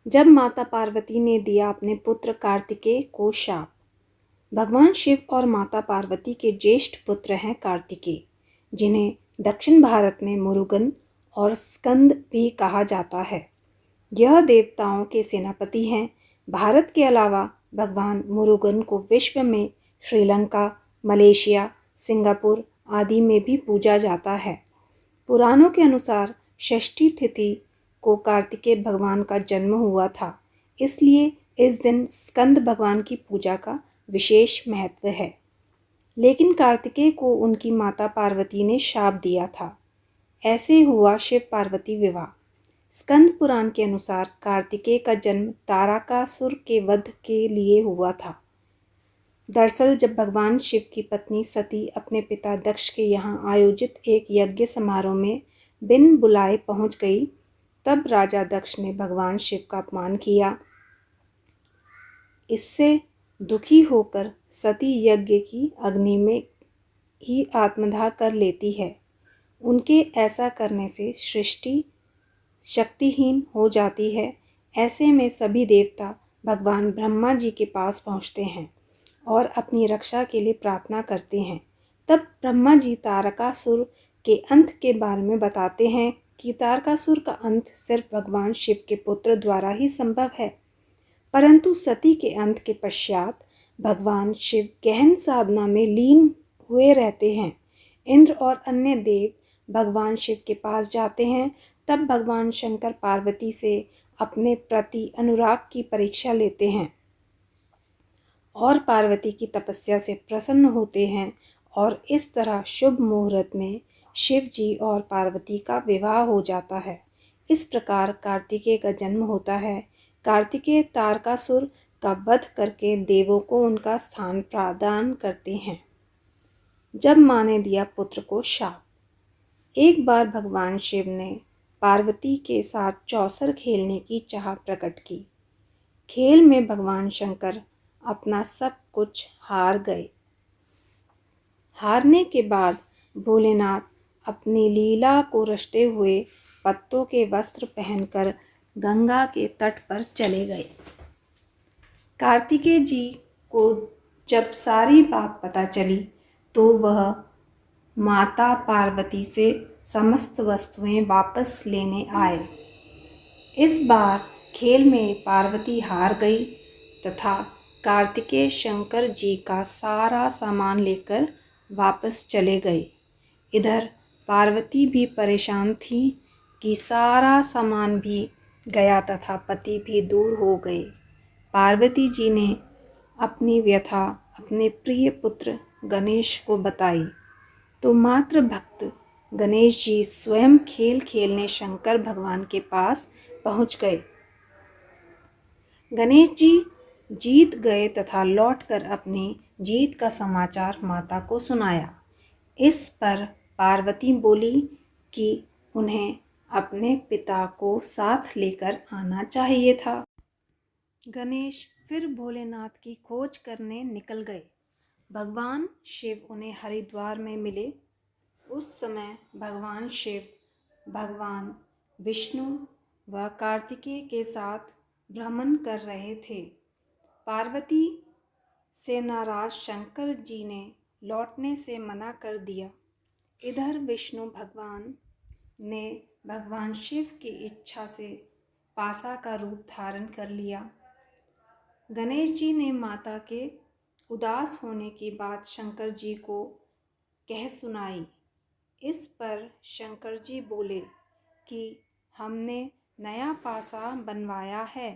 जब माता पार्वती ने दिया अपने पुत्र कार्तिकेय को शाप। भगवान शिव और माता पार्वती के ज्येष्ठ पुत्र हैं कार्तिकेय, जिन्हें दक्षिण भारत में मुरुगन और स्कंद भी कहा जाता है। यह देवताओं के सेनापति हैं। भारत के अलावा भगवान मुरुगन को विश्व में श्रीलंका, मलेशिया, सिंगापुर आदि में भी पूजा जाता है। पुराणों के अनुसार षष्ठी तिथि को कार्तिकेय भगवान का जन्म हुआ था, इसलिए इस दिन स्कंद भगवान की पूजा का विशेष महत्व है। लेकिन कार्तिकेय को उनकी माता पार्वती ने शाप दिया था। ऐसे हुआ शिव पार्वती विवाह। स्कंद पुराण के अनुसार कार्तिकेय का जन्म तारकासुर के वध के लिए हुआ था। दरअसल जब भगवान शिव की पत्नी सती अपने पिता दक्ष के यहाँ आयोजित एक यज्ञ समारोह में बिन बुलाए पहुँच गई, तब राजा दक्ष ने भगवान शिव का अपमान किया। इससे दुखी होकर सती यज्ञ की अग्नि में ही आत्मदाह कर लेती है। उनके ऐसा करने से सृष्टि शक्तिहीन हो जाती है। ऐसे में सभी देवता भगवान ब्रह्मा जी के पास पहुँचते हैं और अपनी रक्षा के लिए प्रार्थना करते हैं। तब ब्रह्मा जी तारकासुर के अंत के बारे में बताते हैं कि तारकासुर का अंत सिर्फ भगवान शिव के पुत्र द्वारा ही संभव है। परंतु सती के अंत के पश्चात भगवान शिव गहन साधना में लीन हुए रहते हैं। इंद्र और अन्य देव भगवान शिव के पास जाते हैं। तब भगवान शंकर पार्वती से अपने प्रति अनुराग की परीक्षा लेते हैं और पार्वती की तपस्या से प्रसन्न होते हैं और इस तरह शुभ मुहूर्त में शिव जी और पार्वती का विवाह हो जाता है। इस प्रकार कार्तिकेय का जन्म होता है। कार्तिकेय तारकासुर का वध करके देवों को उनका स्थान प्रदान करते हैं। जब माँ ने दिया पुत्र को शाप। एक बार भगवान शिव ने पार्वती के साथ चौसर खेलने की चाह प्रकट की। खेल में भगवान शंकर अपना सब कुछ हार गए। हारने के बाद भोलेनाथ अपनी लीला को रचते हुए पत्तों के वस्त्र पहनकर गंगा के तट पर चले गए। कार्तिकेय जी को जब सारी बात पता चली तो वह माता पार्वती से समस्त वस्तुएं वापस लेने आए। इस बार खेल में पार्वती हार गई तथा कार्तिकेय शंकर जी का सारा सामान लेकर वापस चले गए। इधर पार्वती भी परेशान थी कि सारा सामान भी गया तथा पति भी दूर हो गए। पार्वती जी ने अपनी व्यथा अपने प्रिय पुत्र गणेश को बताई तो मात्र भक्त गणेश जी स्वयं खेल खेलने शंकर भगवान के पास पहुंच गए। गणेश जी जीत गए तथा लौटकर अपनी जीत का समाचार माता को सुनाया। इस पर पार्वती बोली कि उन्हें अपने पिता को साथ लेकर आना चाहिए था। गणेश फिर भोलेनाथ की खोज करने निकल गए। भगवान शिव उन्हें हरिद्वार में मिले। उस समय भगवान शिव, भगवान विष्णु व कार्तिकेय के साथ भ्रमण कर रहे थे। पार्वती से नाराज शंकर जी ने लौटने से मना कर दिया। इधर विष्णु भगवान ने भगवान शिव की इच्छा से पासा का रूप धारण कर लिया। गणेश जी ने माता के उदास होने की बात शंकर जी को कह सुनाई। इस पर शंकर जी बोले कि हमने नया पासा बनवाया है।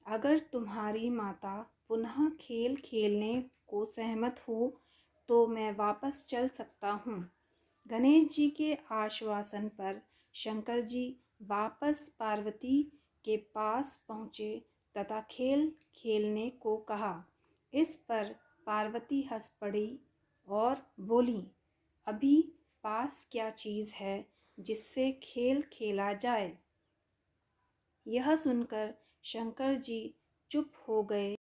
अगर तुम्हारी माता पुनः खेल खेलने को सहमत हो तो मैं वापस चल सकता हूँ। गणेश जी के आश्वासन पर शंकर जी वापस पार्वती के पास पहुँचे तथा खेल खेलने को कहा। इस पर पार्वती हंस पड़ी और बोली, अभी पास क्या चीज़ है जिससे खेल खेला जाए। यह सुनकर शंकर जी चुप हो गए।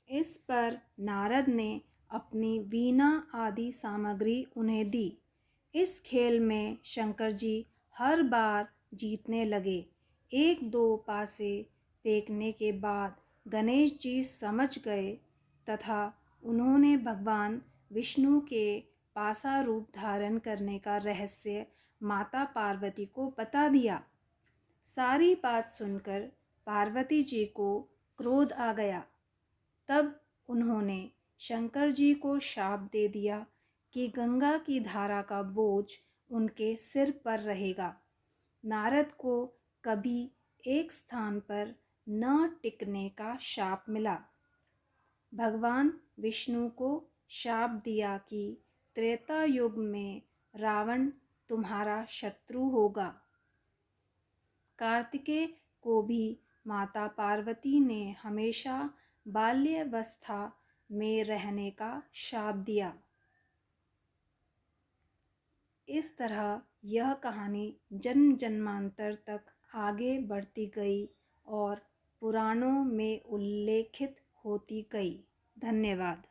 इस पर नारद ने अपनी वीणा आदि सामग्री उन्हें दी। इस खेल में शंकर जी हर बार जीतने लगे। एक दो पासे फेंकने के बाद गणेश जी समझ गए तथा उन्होंने भगवान विष्णु के पासा रूप धारण करने का रहस्य माता पार्वती को बता दिया। सारी बात सुनकर पार्वती जी को क्रोध आ गया। तब उन्होंने शंकर जी को शाप दे दिया कि गंगा की धारा का बोझ उनके सिर पर रहेगा। नारद को कभी एक स्थान पर न टिकने का शाप मिला। भगवान विष्णु को शाप दिया कि त्रेता युग में रावण तुम्हारा शत्रु होगा। कार्तिकेय को भी माता पार्वती ने हमेशा बाल्यावस्था में रहने का शाप दिया। इस तरह यह कहानी जन्म जन्मांतर तक आगे बढ़ती गई और पुराणों में उल्लेखित होती गई। धन्यवाद।